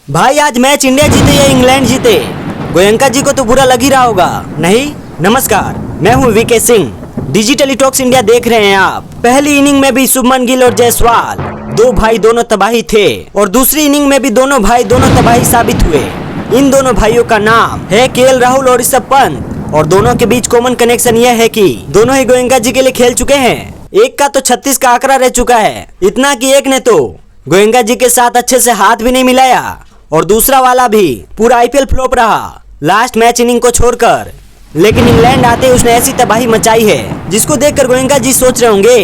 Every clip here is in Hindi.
भाई आज मैच इंडिया जीते या इंग्लैंड जीते, गोयंका जी को तो बुरा लग ही रहा होगा, नहीं? नमस्कार, मैं हूँ V K Singh. Digitally talks India देख रहे हैं आप। पहली इनिंग में भी शुभमन गिल और जायसवाल दो भाई दोनों तबाही थे और दूसरी इनिंग में भी दोनों भाई दोनों तबाही साबित हुए। इन दोनों भाइयों का नाम है केएल राहुल और ऋषभ पंत और दोनों के बीच कॉमन कनेक्शन यह है कि दोनों ही गोयंका जी के लिए खेल चुके हैं। एक का तो 36 का आंकड़ा रह चुका है, इतना कि एक ने तो गोयंका जी के साथ अच्छे से हाथ भी नहीं मिलाया और दूसरा वाला भी पूरा आईपीएल फ्लॉप रहा लास्ट मैच इनिंग को छोड़कर। लेकिन इंग्लैंड आते उसने ऐसी तबाही मचाई है जिसको देखकर गोयंका जी सोच रहे होंगे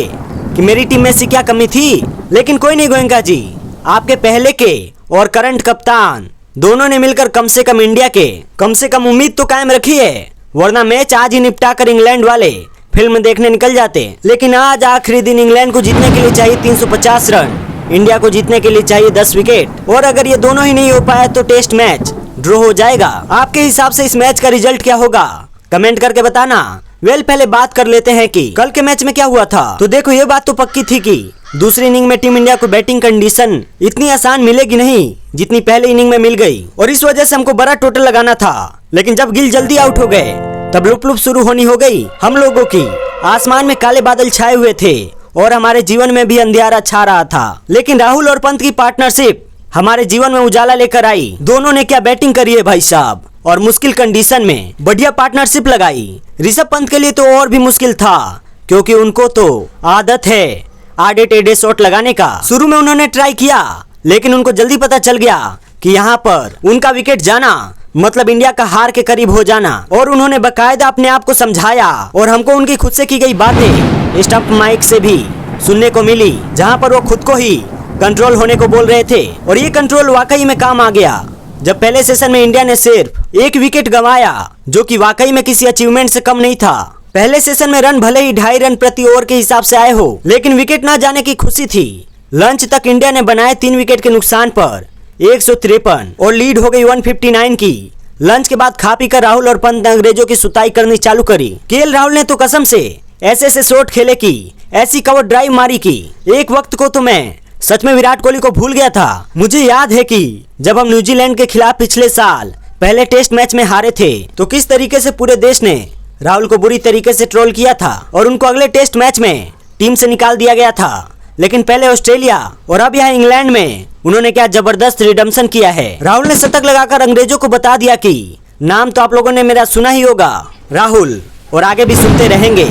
कि मेरी टीम में से क्या कमी थी। लेकिन कोई नहीं गोयंका जी, आपके पहले के और करंट कप्तान दोनों ने मिलकर कम से कम इंडिया के कम से कम उम्मीद तो कायम रखी है, वरना मैच आज ही निपटा कर इंग्लैंड वाले फिल्म देखने निकल जाते। लेकिन आज आखिरी दिन इंग्लैंड को जीतने के लिए चाहिए 350 रन, इंडिया को जीतने के लिए चाहिए 10 विकेट और अगर ये दोनों ही नहीं हो पाया तो टेस्ट मैच ड्रॉ हो जाएगा। आपके हिसाब से इस मैच का रिजल्ट क्या होगा, कमेंट करके बताना। पहले बात कर लेते हैं कि कल के मैच में क्या हुआ था। तो देखो, ये बात तो पक्की थी कि दूसरी इनिंग में टीम इंडिया को बैटिंग कंडीशन इतनी आसान मिलेगी नहीं जितनी पहले इनिंग में मिल गई और इस वजह से हमको बड़ा टोटल लगाना था। लेकिन जब गिल जल्दी आउट हो गए तब लुप लुप शुरू होनी हो गई हम लोगों की। आसमान में काले बादल छाए हुए थे और हमारे जीवन में भी अंधियारा छा रहा था। लेकिन राहुल और पंत की पार्टनरशिप हमारे जीवन में उजाला लेकर आई। दोनों ने क्या बैटिंग करी है भाई साहब, और मुश्किल कंडीशन में बढ़िया पार्टनरशिप लगाई। ऋषभ पंत के लिए तो और भी मुश्किल था क्योंकि उनको तो आदत है आड़े टेढ़े शॉट लगाने का। शुरू में उन्होंने ट्राई किया लेकिन उनको जल्दी पता चल गया कि यहाँ पर उनका विकेट जाना मतलब इंडिया का हार के करीब हो जाना। और उन्होंने बकायदा अपने आप को समझाया और हमको उनकी खुद से की गई बातें स्टंप माइक से भी सुनने को मिली, जहाँ पर वो खुद को ही कंट्रोल होने को बोल रहे थे और ये कंट्रोल वाकई में काम आ गया। जब पहले सेशन में इंडिया ने सिर्फ एक विकेट गंवाया जो कि वाकई में किसी अचीवमेंट से कम नहीं था। पहले सेशन में रन भले ही 2.5 रन प्रति ओवर के हिसाब से आए हो, लेकिन विकेट न जाने की खुशी थी। लंच तक इंडिया ने बनाए 3 विकेट के नुकसान पर 153 और लीड हो गई 159 की। लंच के बाद खा पी कर राहुल और पंत ने अंग्रेजों की सुताई करनी चालू करी। केएल राहुल ने तो कसम से ऐसे शॉट खेले की, ऐसी कवर ड्राइव मारी की एक वक्त को तो मैं सच में विराट कोहली को भूल गया था। मुझे याद है कि जब हम न्यूजीलैंड के खिलाफ पिछले साल पहले टेस्ट मैच में हारे थे तो किस तरीके से पूरे देश ने राहुल को बुरी तरीके से ट्रोल किया था और उनको अगले टेस्ट मैच में टीम से निकाल दिया गया था। लेकिन पहले ऑस्ट्रेलिया और अब यहाँ इंग्लैंड में उन्होंने क्या जबरदस्त रिडम्पशन किया है। राहुल ने शतक लगाकर अंग्रेजों को बता दिया कि नाम तो आप लोगों ने मेरा सुना ही होगा राहुल, और आगे भी सुनते रहेंगे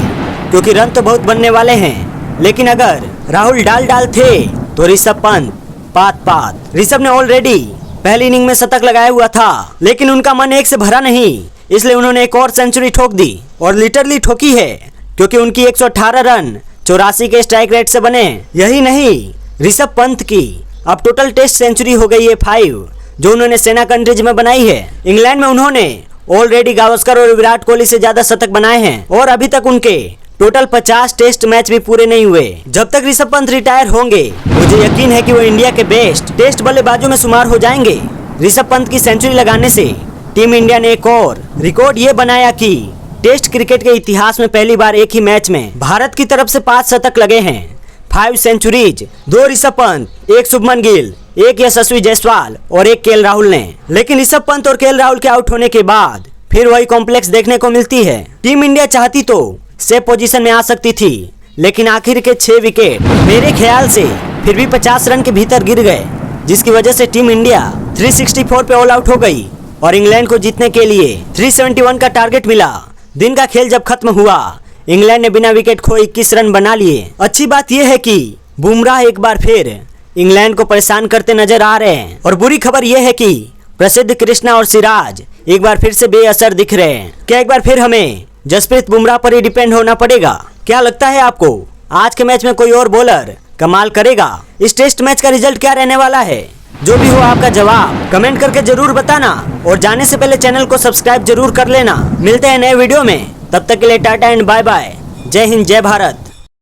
क्योंकि रन तो बहुत बनने वाले हैं। लेकिन अगर राहुल डाल थे तो ऋषभ पंत पात। ऋषभ ने ऑलरेडी पहली इनिंग में शतक लगाया हुआ था लेकिन उनका मन एक से भरा नहीं, इसलिए उन्होंने एक और सेंचुरी ठोक दी और लिटरली ठोकी है क्योंकि उनकी 118 रन 84 के स्ट्राइक रेट से बने। यही नहीं, ऋषभ पंत की अब टोटल टेस्ट सेंचुरी हो गई है 5 जो उन्होंने सेना कंट्रीज में बनाई है। इंग्लैंड में उन्होंने ऑलरेडी गावस्कर और विराट कोहली से ज्यादा शतक बनाए हैं और अभी तक उनके टोटल 50 टेस्ट मैच भी पूरे नहीं हुए। जब तक ऋषभ पंत रिटायर होंगे मुझे यकीन है कि वो इंडिया के बेस्ट टेस्ट बल्लेबाजों में शुमार हो जाएंगे। ऋषभ पंत की सेंचुरी लगाने से टीम इंडिया ने एक और रिकॉर्ड ये बनाया कि टेस्ट क्रिकेट के इतिहास में पहली बार एक ही मैच में भारत की तरफ से 5 शतक लगे हैं। 5 सेंचुरीज, 2 ऋषभ पंत, 1 शुभमन गिल, 1 यशस्वी जायसवाल और 1 केएल राहुल ने। लेकिन ऋषभ पंत और केएल राहुल के आउट होने के बाद फिर वही कॉम्प्लेक्स देखने को मिलती है। टीम इंडिया चाहती तो सेफ पोजीशन में आ सकती थी लेकिन आखिर के 6 विकेट मेरे ख्याल से फिर भी 50 रन के भीतर गिर गए, जिसकी वजह से टीम इंडिया 364 पे ऑल आउट हो गई और इंग्लैंड को जीतने के लिए 371 का टारगेट मिला। दिन का खेल जब खत्म हुआ इंग्लैंड ने बिना विकेट खोए 21 रन बना लिए। अच्छी बात यह है कि बुमराह एक बार फिर इंग्लैंड को परेशान करते नजर आ रहे हैं और बुरी खबर यह है कि प्रसिद्ध कृष्णा और सिराज एक बार फिर से बेअसर दिख रहे हैं। क्या एक बार फिर हमें जसप्रीत बुमराह पर ही डिपेंड होना पड़ेगा? क्या लगता है आपको आज के मैच में कोई और बॉलर कमाल करेगा? इस टेस्ट मैच का रिजल्ट क्या रहने वाला है? जो भी हो आपका जवाब कमेंट करके जरूर बताना और जाने से पहले चैनल को सब्सक्राइब जरूर कर लेना। मिलते हैं नए वीडियो में, तब तक के लिए टाटा एंड बाय बाय। जय हिंद, जय भारत।